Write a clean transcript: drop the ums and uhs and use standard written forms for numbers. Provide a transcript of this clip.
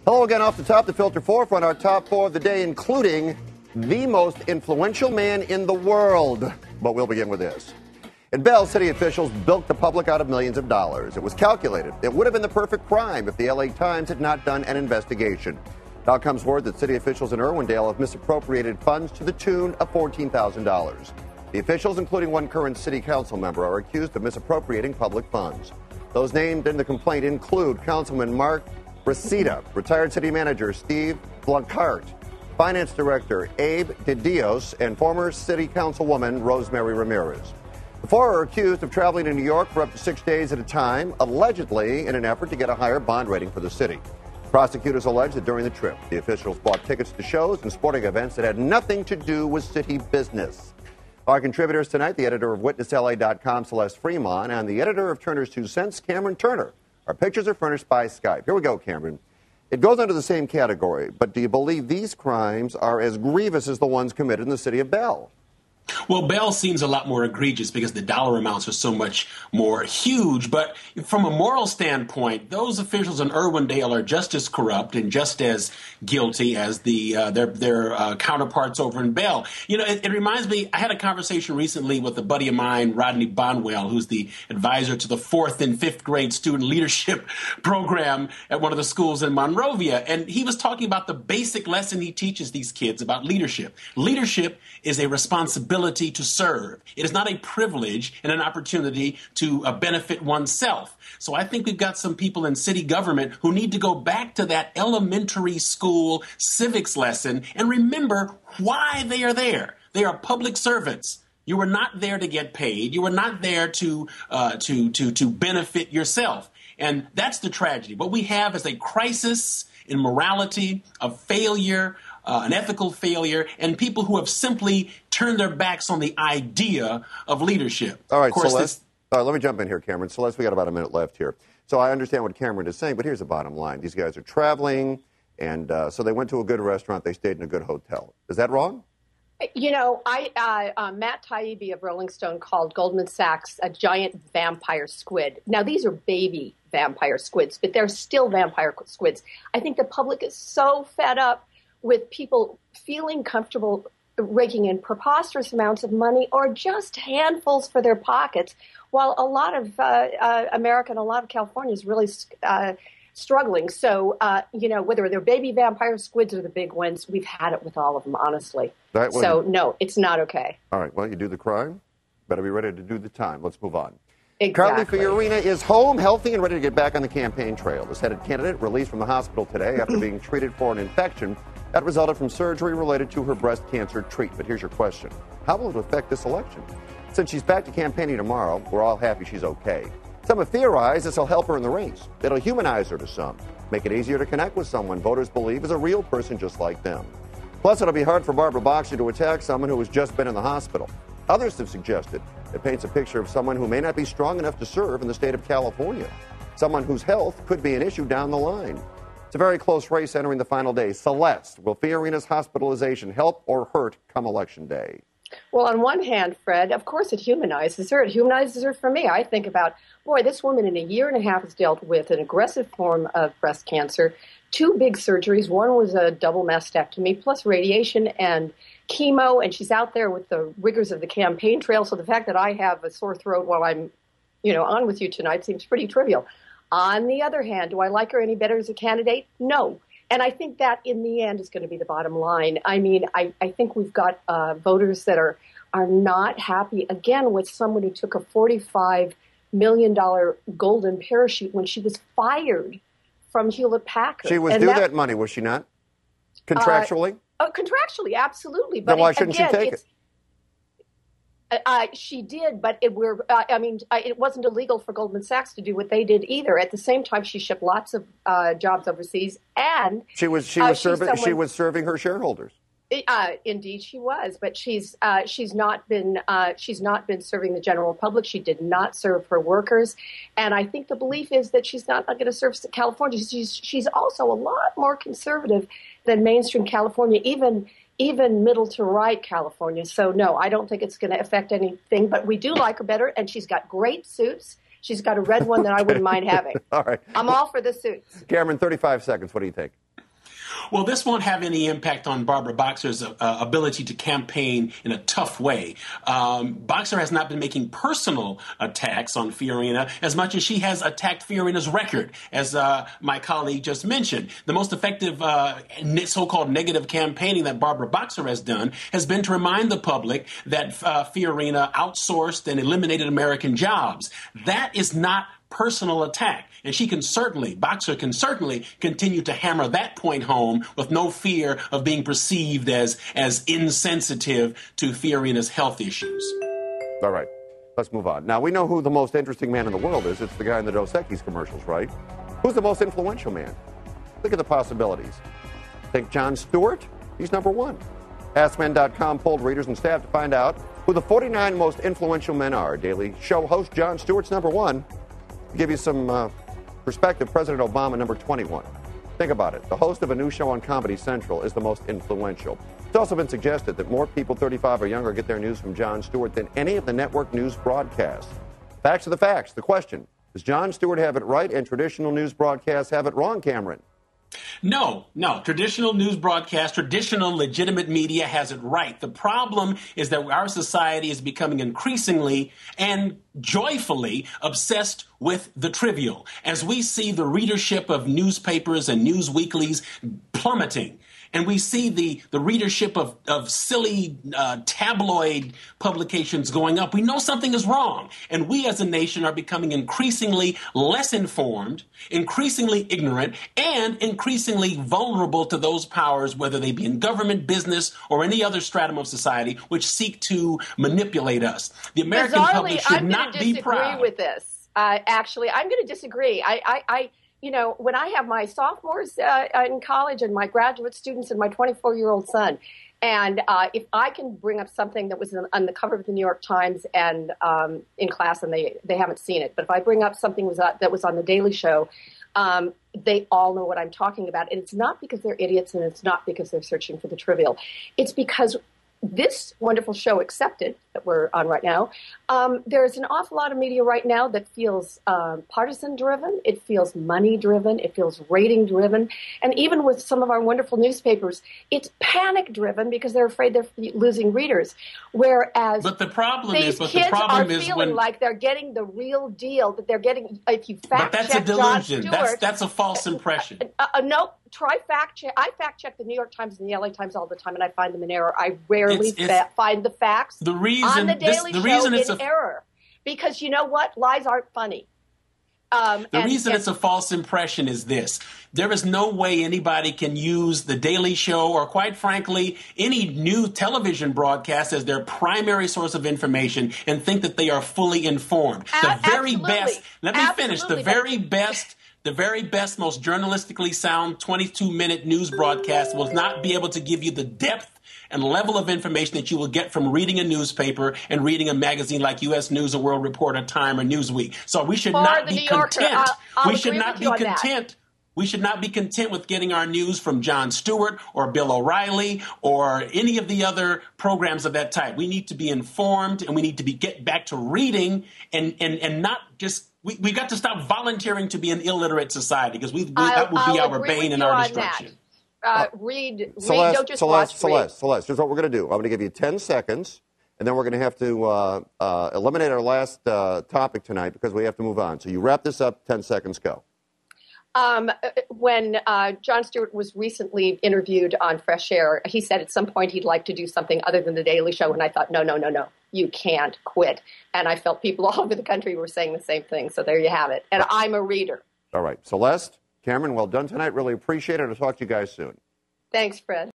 Hello again off the top, the Filter Forefront, our top four of the day, including the most influential man in the world. But we'll begin with this. In Bell, city officials bilked the public out of millions of dollars. It was calculated. It would have been the perfect crime if the L.A. Times had not done an investigation. Now comes word that city officials in Irwindale have misappropriated funds to the tune of $14,000. The officials, including one current city council member, are accused of misappropriating public funds. Those named in the complaint include Councilman Mark Reseda, retired city manager Steve Blancart, finance director Abe DeDios, and former city councilwoman Rosemary Ramirez. The four are accused of traveling to New York for up to 6 days at a time, allegedly in an effort to get a higher bond rating for the city. Prosecutors allege that during the trip, the officials bought tickets to shows and sporting events that had nothing to do with city business. Our contributors tonight, the editor of WitnessLA.com, Celeste Fremon, and the editor of Turner's 2 Cents, Cameron Turner. Our pictures are furnished by Skype. Here we go, Cameron. It goes under the same category, but do you believe these crimes are as grievous as the ones committed in the city of Bell? Well, Bell seems a lot more egregious because the dollar amounts are so much more huge. But from a moral standpoint, those officials in Irwindale are just as corrupt and just as guilty as their counterparts over in Bell. You know, it reminds me, I had a conversation recently with a buddy of mine, Rodney Bonwell, who's the advisor to the 4th and 5th grade student leadership program at one of the schools in Monrovia. And he was talking about the basic lesson he teaches these kids about leadership. Leadership is a responsibility to serve. It is not a privilege and an opportunity to benefit oneself. So I think we've got some people in city government who need to go back to that elementary school civics lesson and remember why they are there. They are public servants. You were not there to get paid. You were not there to benefit yourself. And that's the tragedy. What we have is a crisis in morality, of failure, an ethical failure, and people who have simply turned their backs on the idea of leadership. All right, Celeste. Let me jump in here, Cameron. Celeste, we got about a minute left here. So I understand what Cameron is saying, but here's the bottom line. These guys are traveling, and so they went to a good restaurant. They stayed in a good hotel. Is that wrong? You know, Matt Taibbi of Rolling Stone called Goldman Sachs a giant vampire squid. Now, these are baby vampire squids, but they're still vampire squids. I think the public is so fed up with people feeling comfortable raking in preposterous amounts of money or just handfuls for their pockets, while a lot of America and a lot of California is really struggling. So, you know, whether they're baby vampire squids or the big ones, we've had it with all of them, honestly. So, no, it's not okay. All right. Well, you do the crime, better be ready to do the time. Let's move on. Exactly. Carly Fiorina is home, healthy, and ready to get back on the campaign trail. The Senate candidate released from the hospital today after being treated for an infection that resulted from surgery related to her breast cancer treatment. Here's your question. How will it affect this election? Since she's back to campaigning tomorrow, we're all happy she's okay. Some have theorized this will help her in the race. It'll humanize her to some, make it easier to connect with someone voters believe is a real person just like them. Plus, it'll be hard for Barbara Boxer to attack someone who has just been in the hospital. Others have suggested it paints a picture of someone who may not be strong enough to serve in the state of California, someone whose health could be an issue down the line. It's a very close race entering the final day. Celeste, will Fiorina's hospitalization help or hurt come Election Day? Well, on one hand, Fred, of course it humanizes her. It humanizes her for me. I think about, boy, this woman in a year and a half has dealt with an aggressive form of breast cancer, 2 big surgeries. One was a double mastectomy plus radiation and chemo, and she's out there with the rigors of the campaign trail. So the fact that I have a sore throat while I'm, on with you tonight seems pretty trivial. On the other hand, do I like her any better as a candidate? No. And I think that in the end is going to be the bottom line. I mean, I think we've got voters that are not happy, again, with someone who took a $45 million golden parachute when she was fired from Hewlett-Packard. She was due that money, was she not? Contractually? Contractually, absolutely. But then why shouldn't she take it? She did, but it wasn't illegal for Goldman Sachs to do what they did either. At the same time, she shipped lots of jobs overseas, and she was serving her shareholders. Indeed, she was, but she's not been serving the general public. She did not serve her workers, and I think the belief is that she's not going to serve California. She's also a lot more conservative than mainstream California, even middle to right California. So no, I don't think it's going to affect anything, but we do like her better, and she's got great suits. She's got a red one that I wouldn't mind having. All right. I'm all for the suits. Cameron, 35 seconds. What do you think? Well, this won't have any impact on Barbara Boxer's ability to campaign in a tough way. Boxer has not been making personal attacks on Fiorina as much as she has attacked Fiorina's record, as my colleague just mentioned. The most effective so-called negative campaigning that Barbara Boxer has done has been to remind the public that Fiorina outsourced and eliminated American jobs. That is not personal attack. And Boxer can certainly continue to hammer that point home with no fear of being perceived as insensitive to Fiorina's health issues. All right, let's move on. Now, we know who the most interesting man in the world is. It's the guy in the Dos Equis commercials, right? Who's the most influential man? Look at the possibilities. Think Jon Stewart? He's number one. AskMen.com polled readers and staff to find out who the 49 most influential men are. Daily Show host Jon Stewart's number one. To give you some perspective, President Obama, number 21. Think about it. The host of a new show on Comedy Central is the most influential. It's also been suggested that more people 35 or younger get their news from Jon Stewart than any of the network news broadcasts. Facts are the facts. The question, does Jon Stewart have it right and traditional news broadcasts have it wrong, Cameron? No. Traditional news broadcast, traditional legitimate media has it right. The problem is that our society is becoming increasingly and joyfully obsessed with the trivial. As we see the readership of newspapers and news weeklies plummeting, and we see the readership of silly tabloid publications going up, we know something is wrong. And we as a nation are becoming increasingly less informed, increasingly ignorant, and increasingly vulnerable to those powers, whether they be in government, business, or any other stratum of society, which seek to manipulate us. The American public should not be proud. I'm going to disagree with this. Actually, I'm going to disagree. When I have my sophomores in college and my graduate students and my 24-year-old son, and if I can bring up something that was on the cover of the New York Times and in class and they haven't seen it, but if I bring up something that was on the Daily Show, they all know what I'm talking about. And it's not because they're idiots and it's not because they're searching for the trivial. It's because this wonderful show, Accepted, that we're on right now, there's an awful lot of media right now that feels partisan-driven, it feels money-driven, it feels rating-driven, and even with some of our wonderful newspapers, it's panic-driven because they're afraid they're losing readers. Wwhereas but the problem these kids are feeling like they're getting the real deal, that they're getting, if you fact-check Jon Stewart. That's a false impression. No. Try fact check. I fact check the New York Times and the LA Times all the time, and I find them in error. I rarely find the facts on the Daily Show in error, because you know what? Lies aren't funny. The reason it's a false impression is this. There is no way anybody can use the Daily Show or, quite frankly, any new television broadcast as their primary source of information and think that they are fully informed. The very best, let me finish, the very best, most journalistically sound 22-minute news broadcast will not be able to give you the depth and level of information that you will get from reading a newspaper and reading a magazine like U.S. News or World Report or Time or Newsweek. So we should not be content. We should not be content. We should not be content with getting our news from Jon Stewart or Bill O'Reilly or any of the other programs of that type. We need to be informed, and we need to get back to reading and not just. We got to stop volunteering to be an illiterate society, because that would be our bane and our destruction. Read, Celeste, don't just watch. Celeste, here's what we're going to do. I'm going to give you 10 seconds, and then we're going to have to eliminate our last topic tonight because we have to move on. So you wrap this up, 10 seconds, go. When Jon Stewart was recently interviewed on Fresh Air, he said at some point he'd like to do something other than the Daily Show, and I thought, no, you can't quit. And I felt people all over the country were saying the same thing, so there you have it. And I'm a reader. All right. Celeste, Cameron, well done tonight. Really appreciate it. I'll talk to you guys soon. Thanks, Fred.